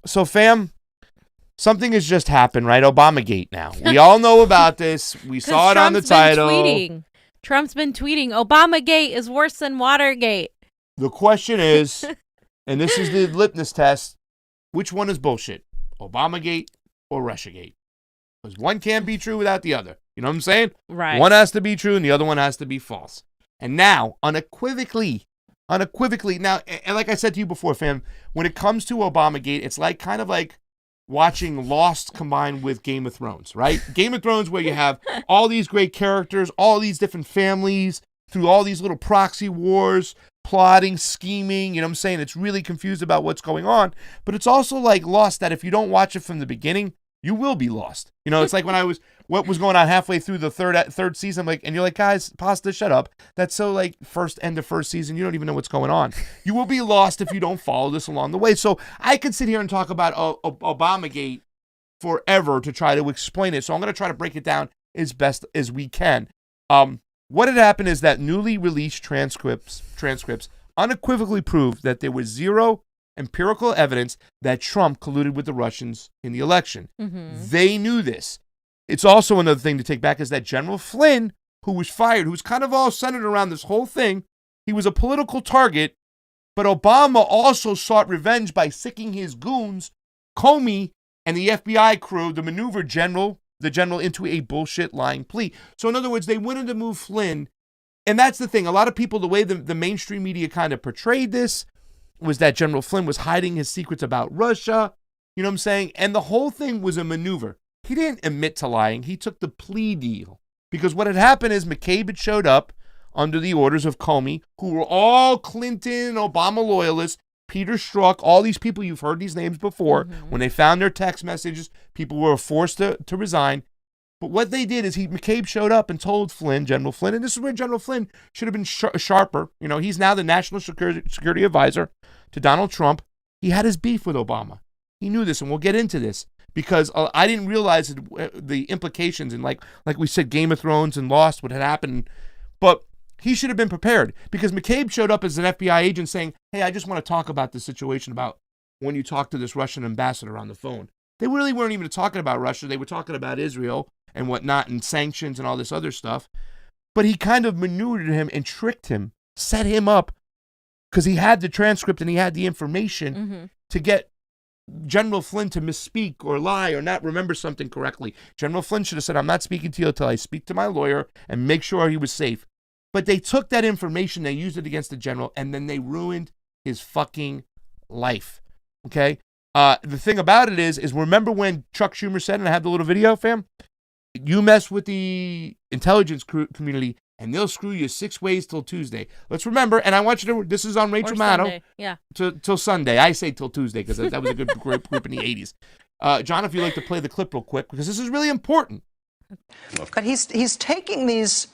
So, fam, something has just happened, right? Obamagate now. We all know about this. We saw it on the title. Trump's been tweeting, Obamagate is worse than Watergate. The question is, and this is the litmus test, which one is bullshit? Obamagate or Russiagate? Because one can't be true without the other. You know what I'm saying? Right. One has to be true and the other one has to be false. And now, unequivocally, now, and like I said to you before, fam, when it comes to Obamagate, it's like kind of like watching Lost combined with Game of Thrones, right? Game of Thrones, where you have all these great characters, all these different families, through all these little proxy wars, plotting, scheming, you know what I'm saying? It's really confused about what's going on. But it's also like Lost, that if you don't watch it from the beginning, you will be lost. You know, it's like what was going on halfway through the third season, like, and you're like, guys, pasta, shut up. That's so like end of first season, you don't even know what's going on. You will be lost if you don't follow this along the way. So I could sit here and talk about Obamagate forever to try to explain it. So I'm going to try to break it down as best as we can. What had happened is that newly released transcripts unequivocally proved that there was zero empirical evidence that Trump colluded with the Russians in the election. Mm-hmm. They knew this. It's also another thing to take back is that General Flynn, who was fired, who was kind of all centered around this whole thing, he was a political target, but Obama also sought revenge by sicking his goons, Comey, and the FBI crew, the general into a bullshit lying plea. So in other words, they wanted to move Flynn. And that's the thing. A lot of people, the way the mainstream media kind of portrayed this was that General Flynn was hiding his secrets about Russia. You know what I'm saying? And the whole thing was a maneuver. He didn't admit to lying. He took the plea deal. Because what had happened is McCabe had showed up under the orders of Comey, who were all Clinton, Obama loyalists, Peter Strzok, all these people, you've heard these names before. Mm-hmm. When they found their text messages, people were forced to resign. But what they did is McCabe showed up and told General Flynn, and this is where General Flynn should have been sharper. You know, he's now the national security advisor to Donald Trump. He had his beef with Obama. He knew this, and we'll get into this because I didn't realize the implications and like we said, Game of Thrones and Lost, what had happened. But he should have been prepared because McCabe showed up as an FBI agent saying, hey, I just want to talk about the situation about when you talked to this Russian ambassador on the phone. They really weren't even talking about Russia. They were talking about Israel and whatnot, and sanctions and all this other stuff. But he kind of maneuvered him and tricked him, set him up, because he had the transcript and he had the information to get General Flynn to misspeak or lie or not remember something correctly. General Flynn should have said, I'm not speaking to you until I speak to my lawyer and make sure he was safe. But they took that information, they used it against the general, and then they ruined his fucking life. Okay? The thing about it is remember when Chuck Schumer said, and I have the little video, fam? You mess with the intelligence community, and they'll screw you 6 ways till Tuesday. Let's remember, and I want you to, this is on Rachel Maddow. Yeah. Till Sunday. I say till Tuesday, because that was a good group in the 80s. John, if you'd like to play the clip real quick, because this is really important. But he's taking these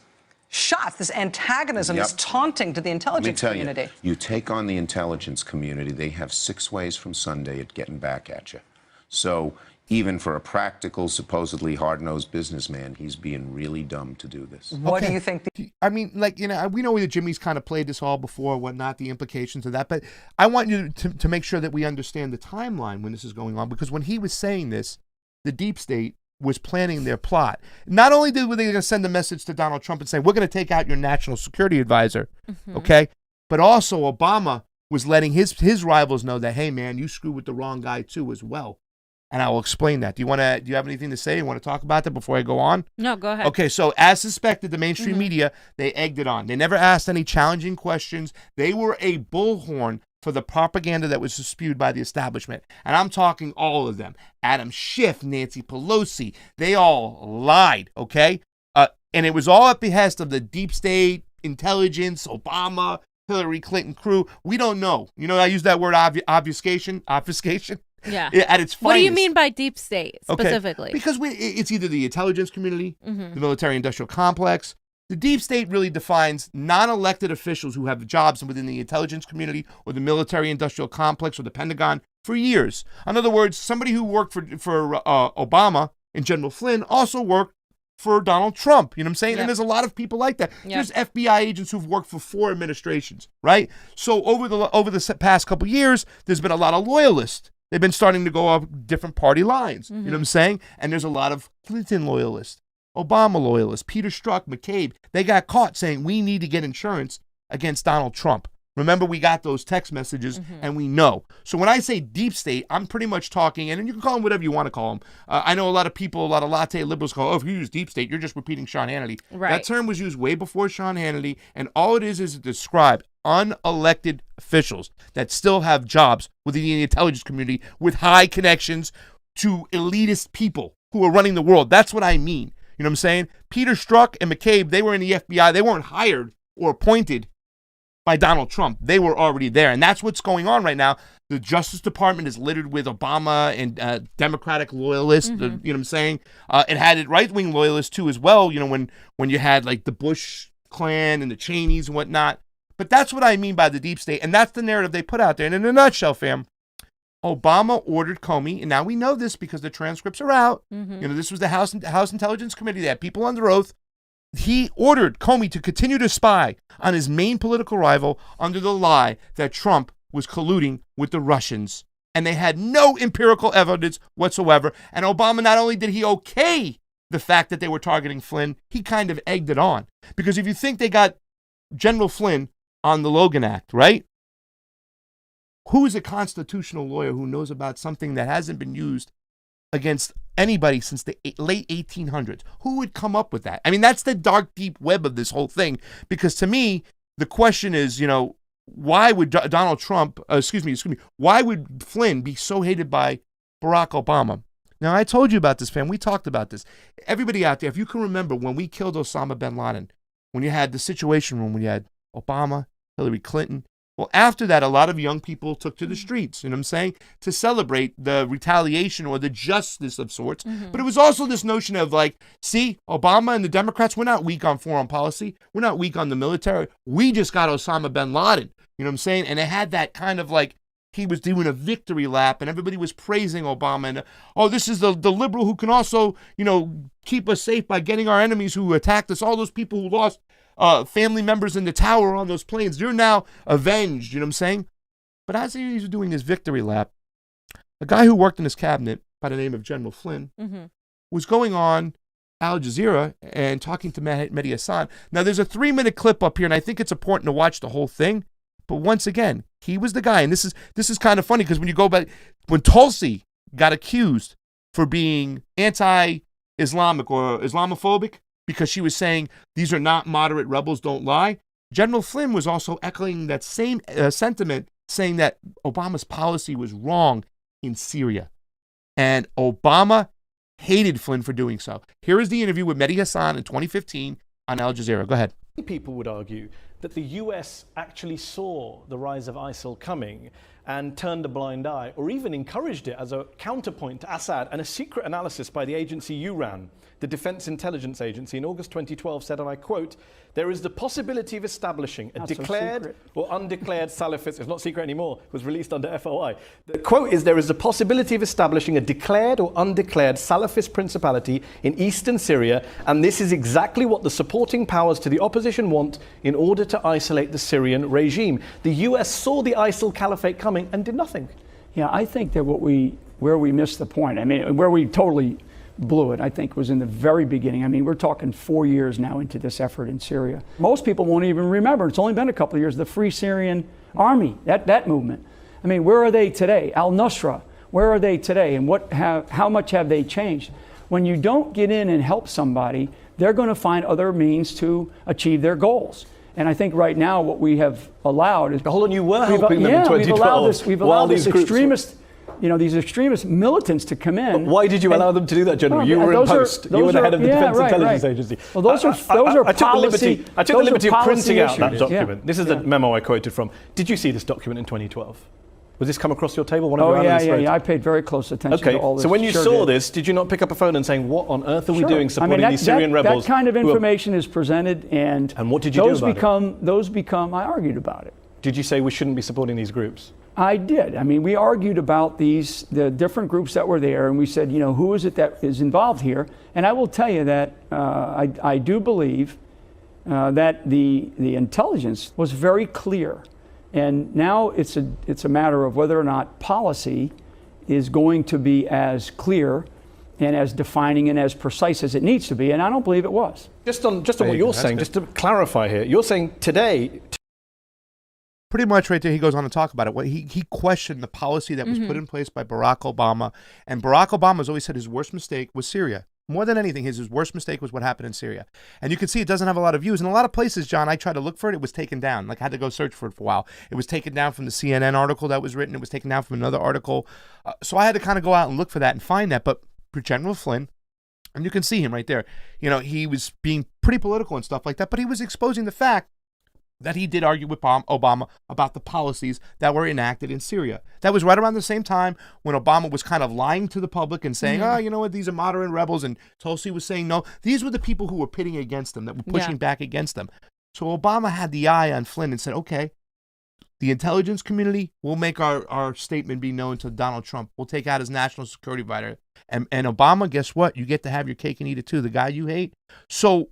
shots, this antagonism, this taunting to the intelligence community. You take on the intelligence community, they have 6 ways from Sunday at getting back at you. So even for a practical, supposedly hard-nosed businessman, he's being really dumb to do this. What do you think? I mean, like, you know, we know that Jimmy's kind of played this all before, whatnot, the implications of that. But I want you to make sure that we understand the timeline when this is going on. Because when he was saying this, the deep state was planning their plot. Not only were they going to send a message to Donald Trump and say, we're going to take out your national security advisor, okay? But also Obama was letting his rivals know that, hey, man, you screwed with the wrong guy too as well. And I will explain that. Do you have anything to say? You want to talk about that before I go on? No, go ahead. Okay, so as suspected, the mainstream media, they egged it on. They never asked any challenging questions. They were a bullhorn for the propaganda that was spewed by the establishment. And I'm talking all of them. Adam Schiff, Nancy Pelosi, they all lied, okay? And it was all at behest of the deep state, intelligence, Obama, Hillary Clinton crew. We don't know. You know, I use that word obfuscation. Yeah. At its finest. What do you mean by deep state specifically? Okay. Because it's either the intelligence community, the military-industrial complex. The deep state really defines non-elected officials who have jobs within the intelligence community or the military-industrial complex or the Pentagon for years. In other words, somebody who worked for Obama and General Flynn also worked for Donald Trump. You know what I'm saying? Yep. And there's a lot of people like that. Yep. There's FBI agents who've worked for 4 administrations, right? So over the past couple years, there's been a lot of loyalists They've been starting to go off different party lines. You know what I'm saying? And there's a lot of Clinton loyalists, Obama loyalists, Peter Strzok, McCabe. They got caught saying we need to get insurance against Donald Trump. Remember, we got those text messages, and we know. So when I say deep state, I'm pretty much talking, and you can call them whatever you want to call them. I know a lot of people, a lot of latte liberals call, if you use deep state, you're just repeating Sean Hannity. Right. That term was used way before Sean Hannity, and all it is to describe unelected officials that still have jobs within the intelligence community with high connections to elitist people who are running the world. That's what I mean. You know what I'm saying? Peter Strzok and McCabe, they were in the FBI. They weren't hired or appointed by Donald Trump. They were already there. And that's what's going on right now. The Justice Department is littered with Obama and Democratic loyalists. You know what I'm saying? It had right-wing loyalists too as well, you know, when you had like the Bush clan and the Cheneys and whatnot. But that's what I mean by the deep state. And that's the narrative they put out there. And in a nutshell, fam, Obama ordered Comey, and now we know this because the transcripts are out. You know, this was the House Intelligence Committee. They had people under oath. He ordered Comey to continue to spy on his main political rival under the lie that Trump was colluding with the Russians. And they had no empirical evidence whatsoever. And Obama, not only did he okay the fact that they were targeting Flynn, he kind of egged it on. Because if you think they got General Flynn on the Logan Act, right? Who is a constitutional lawyer who knows about something that hasn't been used against anybody since the late 1800s? Who would come up with that? I mean, that's the dark, deep web of this whole thing. Because to me, the question is, you know, why would Donald Trump, why would Flynn be so hated by Barack Obama? Now, I told you about this, fam. We talked about this. Everybody out there, if you can remember when we killed Osama bin Laden, when you had the Situation Room, when you had Obama, Hillary Clinton. Well, after that, a lot of young people took to the streets, you know what I'm saying, to celebrate the retaliation or the justice of sorts. But it was also this notion of like, see, Obama and the Democrats, we're not weak on foreign policy. We're not weak on the military. We just got Osama bin Laden, you know what I'm saying? And it had that kind of like, he was doing a victory lap and everybody was praising Obama. And, oh, this is the liberal who can also, you know, keep us safe by getting our enemies who attacked us, all those people who lost family members in the tower on those planes. They're now avenged, you know what I'm saying? But as he was doing his victory lap, a guy who worked in his cabinet by the name of General Flynn was going on Al Jazeera and talking to Mehdi Hassan. Now, there's a 3-minute clip up here, and I think it's important to watch the whole thing. But once again, he was the guy. And this is kind of funny because when you go back, when Tulsi got accused for being anti-Islamic or Islamophobic, because she was saying these are not moderate rebels, don't lie. General Flynn was also echoing that same sentiment, saying that Obama's policy was wrong in Syria. And Obama hated Flynn for doing so. Here is the interview with Mehdi Hassan in 2015 on Al Jazeera. Go ahead. People would argue that the US actually saw the rise of ISIL coming and turned a blind eye, or even encouraged it as a counterpoint to Assad. And a secret analysis by the agency you ran, the Defense Intelligence Agency, in August 2012 said, and I quote, "There is the possibility of establishing a declared or undeclared Salafist," it's not secret anymore, it was released under FOI. The quote is, "There is the possibility of establishing a declared or undeclared Salafist principality in eastern Syria, and this is exactly what the supporting powers to the opposition want in order to isolate the Syrian regime." The US saw the ISIL caliphate coming and did nothing. Yeah, I think that where we missed the point, I mean, where we totally blew it, I think, was in the very beginning. I mean, we're talking 4 years now into this effort in Syria. Most people won't even remember. It's only been a couple of years. The Free Syrian Army, that movement. I mean, where are they today? Al-Nusra, where are they today? And how much have they changed? When you don't get in and help somebody, they're going to find other means to achieve their goals. And I think right now what we have allowed is... Hold on, you were helping them in 2012. We've allowed this extremist... these extremist militants to come in. But why did you allow them to do that, General? You were in post. You were the head of the Defense Intelligence Agency. Well, those are policy. I took the liberty of printing out that document. Yeah. This is the memo I quoted from. Did you see this document in 2012? Was this come across your table? One of your analysts wrote? Yeah. I paid very close attention to all this. So when you saw this, did you not pick up a phone and saying, "What on earth are we doing supporting these Syrian rebels?" That kind of information is presented, and what did you do about it? Those become. I argued about it. Did you say we shouldn't be supporting these groups? I did. I mean, we argued about the different groups that were there, and we said, who is it that is involved here? And I will tell you that I do believe that the intelligence was very clear, and now it's a matter of whether or not policy is going to be as clear and as defining and as precise as it needs to be, and I don't believe it was. Just on what you're saying, just to clarify here, you're saying today. Pretty much right there, he goes on to talk about it. What he questioned the policy that was put in place by Barack Obama, and Barack Obama has always said his worst mistake was Syria. More than anything, his worst mistake was what happened in Syria. And you can see it doesn't have a lot of views. In a lot of places, John, I tried to look for it. It was taken down. Like, I had to go search for it for a while. It was taken down from the CNN article that was written. It was taken down from another article. So I had to kind of go out and look for that and find that. But for General Flynn, and you can see him right there, you know, he was being pretty political and stuff like that, but he was exposing the fact that he did argue with Obama about the policies that were enacted in Syria. That was right around the same time when Obama was kind of lying to the public and saying, oh, you know what, these are moderate rebels, and Tulsi was saying no. These were the people who were pitting against them, that were pushing back against them. So Obama had the eye on Flynn and said, okay, the intelligence community will make our statement be known to Donald Trump. We'll take out his national security advisor. And Obama, guess what? You get to have your cake and eat it too, the guy you hate. So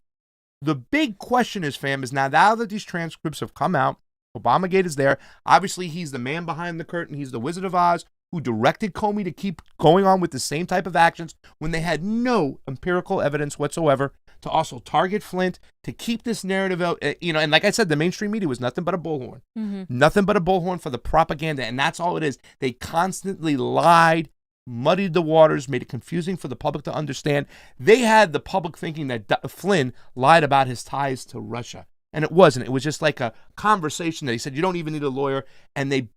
the big question is, fam, is now that these transcripts have come out, Obamagate is there. Obviously, he's the man behind the curtain. He's the Wizard of Oz who directed Comey to keep going on with the same type of actions when they had no empirical evidence whatsoever, to also target Flint, to keep this narrative out. You know, and like I said, the mainstream media was nothing but a bullhorn. Nothing but a bullhorn for the propaganda, and that's all it is. They constantly lied, muddied the waters, made it confusing for the public to understand. They had the public thinking that Flynn lied about his ties to Russia, and it wasn't. It was just like a conversation that he said, you don't even need a lawyer, and they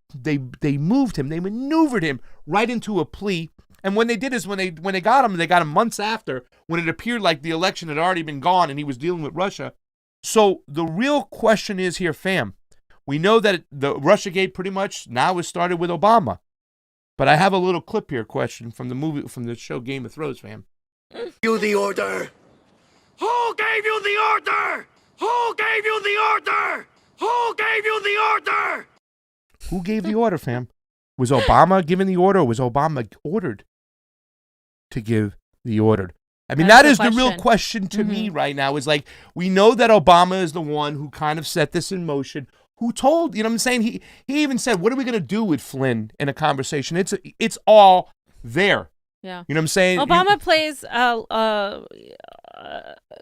moved him, they maneuvered him right into a plea. And when they did is when they got him months after, when it appeared like the election had already been gone and he was dealing with Russia. So the real question is here, fam, we know that the Russiagate pretty much now is started with Obama. But I have a little clip here question from the show Game of Thrones, fam. You the order? Who gave you the order? Who gave you the order? Who gave you the order? Who gave the order, fam? Was Obama giving the order, or was Obama ordered to give the order? I mean, that is the real question to me right now, is like, we know that Obama is the one who kind of set this in motion. Who told, you know what I'm saying? He even said, what are we going to do with Flynn in a conversation? It's all there. Yeah. You know what I'm saying? Obama plays a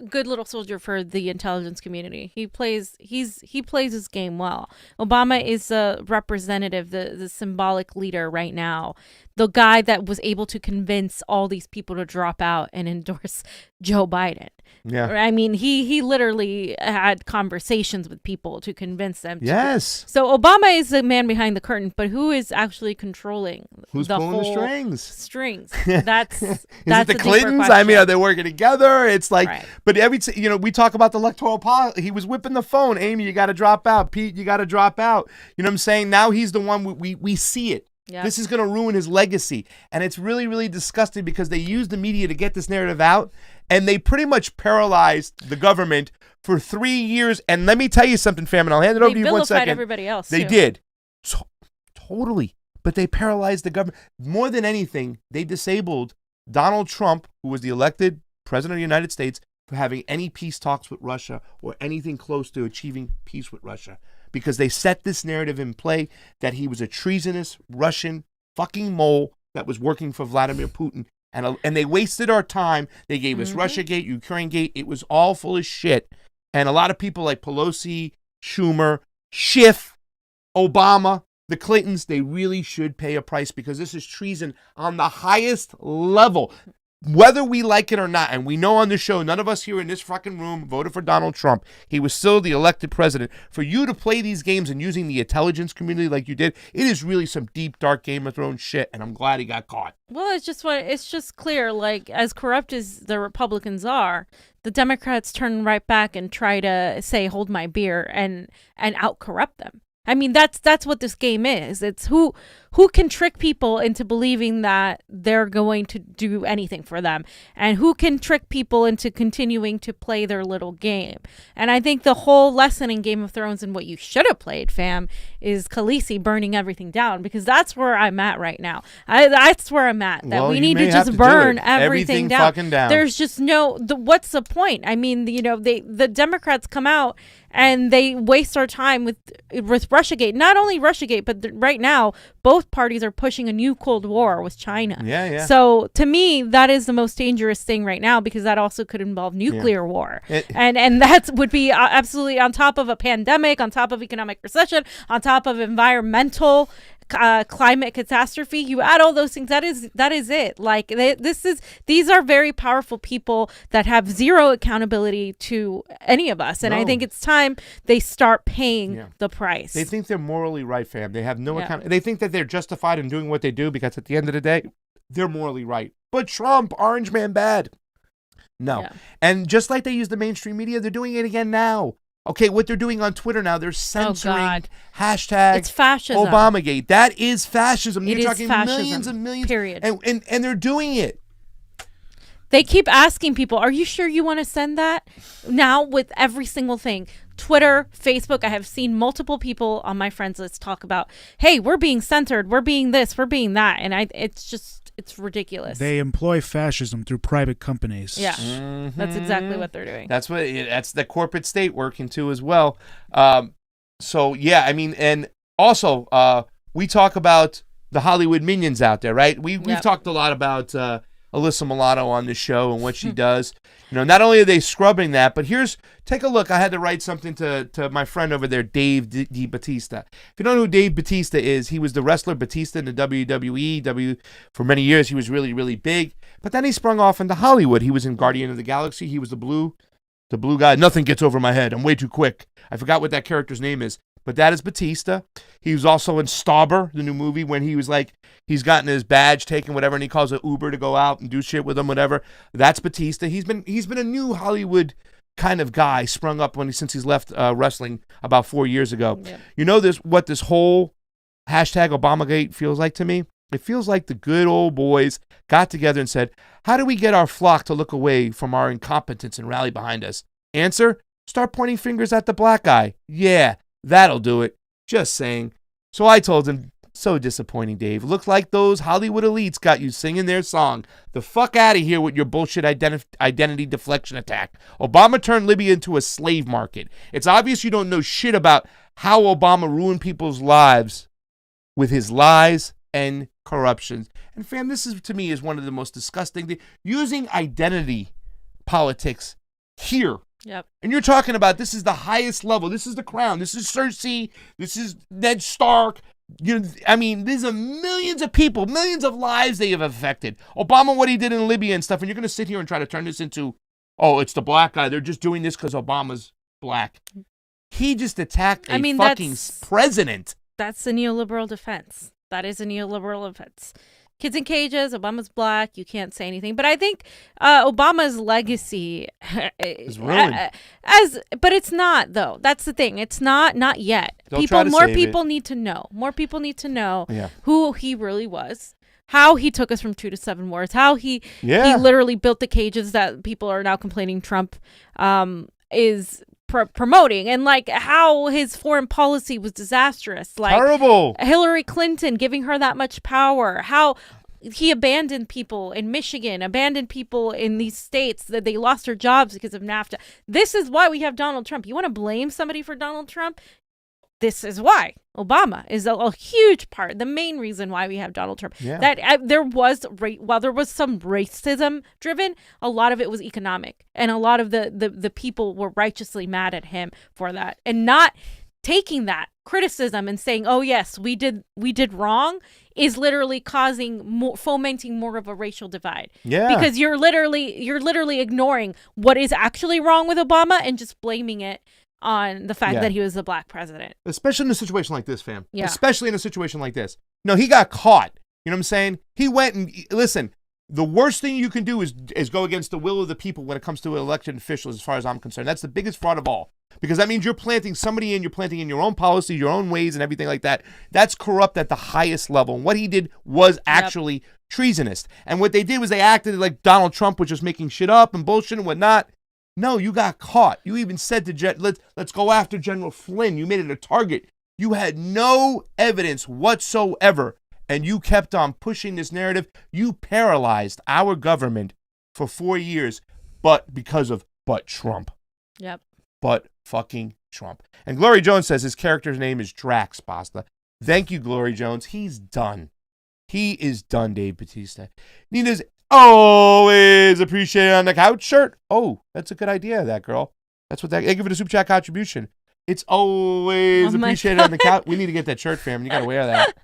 good little soldier for the intelligence community. He plays his game well. Obama is a representative, the symbolic leader right now. The guy that was able to convince all these people to drop out and endorse Joe Biden. Yeah. I mean, he literally had conversations with people to convince them. Yes. So Obama is the man behind the curtain, but who is actually controlling Who's the pulling whole the strings? That's Is that's it the a deeper Clintons? I question. mean, are they working together? It's like, Right. but we talk about the electoral policy. He was whipping the phone. Amy, you got to drop out. Pete, you got to drop out. You know what I'm saying? Now he's the one we see it. Yep. This is going to ruin his legacy. And it's really, really disgusting because they use the media to get this narrative out, and they pretty much paralyzed the government for 3 years. And let me tell you something, fam, and I'll hand it over to you one vilified second. everybody else, They too. did. Totally. But they paralyzed the government. More than anything, they disabled Donald Trump, who was the elected president of the United States, for having any peace talks with Russia or anything close to achieving peace with Russia. Because they set this narrative in play that he was a treasonous Russian fucking mole that was working for Vladimir Putin. And they wasted our time. They gave us Russiagate, Ukrainegate. It was all full of shit. And a lot of people like Pelosi, Schumer, Schiff, Obama, the Clintons, they really should pay a price, because this is treason on the highest level. Whether we like it or not, and we know on the show, none of us here in this fucking room voted for Donald Trump. He was still the elected president. For you to play these games and using the intelligence community like you did, it is really some deep, dark Game of Thrones shit, and I'm glad he got caught. Well, it's just clear, like, as corrupt as the Republicans are, the Democrats turn right back and try to say, hold my beer, and out-corrupt them. I mean, that's what this game is. It's who can trick people into believing that they're going to do anything for them, and who can trick people into continuing to play their little game. And I think the whole lesson in Game of Thrones, and what you should have played, fam, is Khaleesi burning everything down, because that's where I'm at right now. That's where I'm at. That Well, we you need may to have just to do burn it. everything down. Fucking down. There's just what's the point? I mean, the Democrats come out and they waste our time with Russiagate. Not only Russiagate, but right now, both parties are pushing a new Cold War with China. Yeah. So to me, that is the most dangerous thing right now, because that also could involve nuclear war. And that would be absolutely on top of a pandemic, on top of economic recession, on top of environmental climate catastrophe. You add all those things, that is it. Like these are very powerful people that have zero accountability to any of us, and I think it's time they start paying the price. They think they're morally right, fam. They have no account. They think that they're justified in doing what they do because at the end of the day, they're morally right. But Trump, Orange Man, bad. No. And just like they use the mainstream media, they're doing it again now. Okay, what they're doing on Twitter now, they're censoring hashtag it's fascism. Obamagate. That is fascism. You're talking fascism, millions and millions. Period. And they're doing it. They keep asking people, are you sure you want to send that? Now with every single thing. Twitter, Facebook, I have seen multiple people on my friends list talk about, hey, we're being censored, we're being this, we're being that. And it's ridiculous. They employ fascism through private companies. Yeah, that's exactly what they're doing. That's the corporate state working too as well. So yeah, I mean, and also we talk about the Hollywood minions out there, right? We've talked a lot about Alyssa Milano on the show and what she does. You know, not only are they scrubbing that, but take a look. I had to write something to my friend over there, Dave Di Battista. If you don't know who Dave Battista is, he was the wrestler Batista in the WWE. For many years, he was really, really big. But then he sprung off into Hollywood. He was in Guardian of the Galaxy. He was the blue guy. Nothing gets over my head. I'm way too quick. I forgot what that character's name is. But that is Batista. He was also in Stauber, the new movie, when he was like, he's gotten his badge taken, whatever, and he calls it Uber to go out and do shit with him, whatever. That's Batista. He's been a new Hollywood kind of guy, sprung up since he's left wrestling about 4 years ago. Yeah. You know what this whole hashtag Obamagate feels like to me? It feels like the good old boys got together and said, how do we get our flock to look away from our incompetence and rally behind us? Answer, start pointing fingers at the black guy. Yeah, that'll do it. Just saying. So I told him, so disappointing, Dave. Looks like those Hollywood elites got you singing their song. The fuck out of here with your bullshit identity deflection attack. Obama turned Libya into a slave market. It's obvious you don't know shit about how Obama ruined people's lives with his lies and corruption. And fam, this is to me is one of the most disgusting things. Using identity politics here. Yep. And you're talking about this is the highest level. This is the crown. This is Cersei. This is Ned Stark. I mean, these are millions of people, millions of lives they have affected. Obama, what he did in Libya and stuff, and you're going to sit here and try to turn this into, oh, it's the black guy. They're just doing this because Obama's black. He just attacked a fucking president. That's a neoliberal defense. That is a neoliberal defense. Kids in cages, Obama's black, you can't say anything. But I think Obama's legacy is ruined. But it's not, though. That's the thing. It's not yet. More people need to know. More people need to know who he really was, how he took us from 2 to 7 wars, how he literally built the cages that people are now complaining Trump is promoting, and like how his foreign policy was disastrous, like terrible. Hillary Clinton giving her that much power, how he abandoned people in Michigan, abandoned people in these states that they lost their jobs because of NAFTA. This is why we have Donald Trump. You want to blame somebody for Donald Trump? This is why Obama is a huge part, the main reason why we have Donald Trump. Yeah. That while there was some racism driven, a lot of it was economic, and a lot of the people were righteously mad at him for that, and not taking that criticism and saying, "Oh yes, we did wrong," is literally fomenting more of a racial divide. Yeah, because you're literally ignoring what is actually wrong with Obama and just blaming it on the fact that he was the black president. Especially in a situation like this, fam. Yeah. Especially in a situation like this. No, he got caught. You know what I'm saying? He went and, listen, the worst thing you can do is go against the will of the people when it comes to elected officials, as far as I'm concerned. That's the biggest fraud of all. Because that means you're planting in your own policies, your own ways, and everything like that. That's corrupt at the highest level. And what he did was actually treasonous. And what they did was they acted like Donald Trump was just making shit up and bullshit and whatnot. No, you got caught. You even said to let's go after General Flynn. You made it a target. You had no evidence whatsoever, and you kept on pushing this narrative. You paralyzed our government for 4 years, but Trump. Yep. But fucking Trump. And Glory Jones says his character's name is Drax, Basta. Thank you, Glory Jones. He's done. He is done, Dave Bautista. Nina's always appreciated on the couch shirt. Oh, that's a good idea, that girl. That's what that. They give it a super chat contribution. It's always appreciated on the couch. We need to get that shirt, fam. You got to wear that.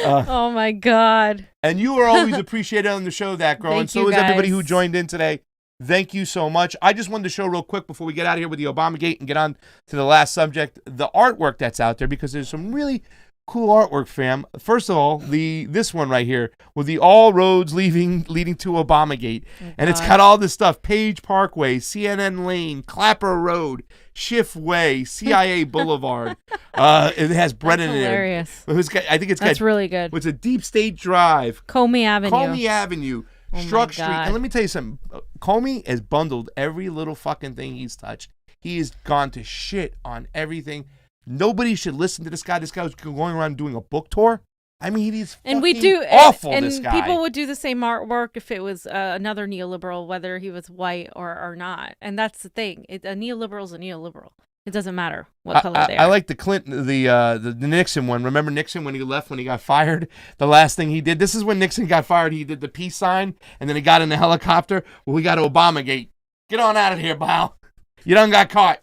Oh my God. And you are always appreciated on the show, that girl. And so is everybody who joined in today. Thank you so much. I just wanted to show real quick before we get out of here with the Obamagate and get on to the last subject, the artwork that's out there, because there's some really cool artwork, fam. First of all, this one right here with the all roads leading to Obamagate. And it's got all this stuff: Page Parkway, CNN Lane, Clapper Road, Schiff Way, CIA Boulevard. It has Brennan in there. Hilarious. I think it's got, That's really good. It's a Deep State Drive. Comey Avenue. Struck Street. And let me tell you something. Comey has bundled every little fucking thing he's touched. He has gone to shit on everything. Nobody should listen to this guy. This guy was going around doing a book tour. I mean, he's awful, and this guy. People would do the same artwork if it was another neoliberal, whether he was white or not. And that's the thing. A neoliberal is a neoliberal. It doesn't matter what color they are. I like the Clinton, the Nixon one. Remember Nixon when he left, when he got fired? The last thing he did. This is when Nixon got fired. He did the peace sign, and then he got in the helicopter. Well, we got Obamagate. Get on out of here, pal. You done got caught.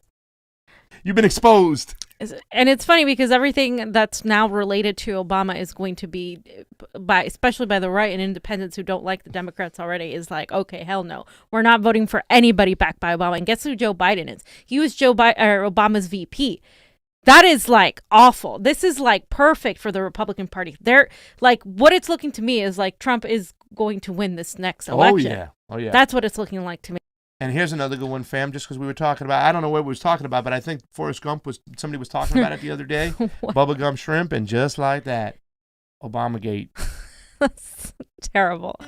You've been exposed. And it's funny because everything that's now related to Obama is going to be, especially by the right and independents who don't like the Democrats already, is like, okay, hell no. We're not voting for anybody backed by Obama. And guess who Joe Biden is? He was Obama's VP. That is like awful. This is like perfect for the Republican Party. They're like, what it's looking to me is like Trump is going to win this next election. Oh, yeah. That's what it's looking like to me. And here's another good one, fam, just because we were talking about, I don't know what we was talking about, but I think Forrest Gump somebody was talking about it the other day. Bubblegum shrimp, and just like that, Obamagate. That's terrible.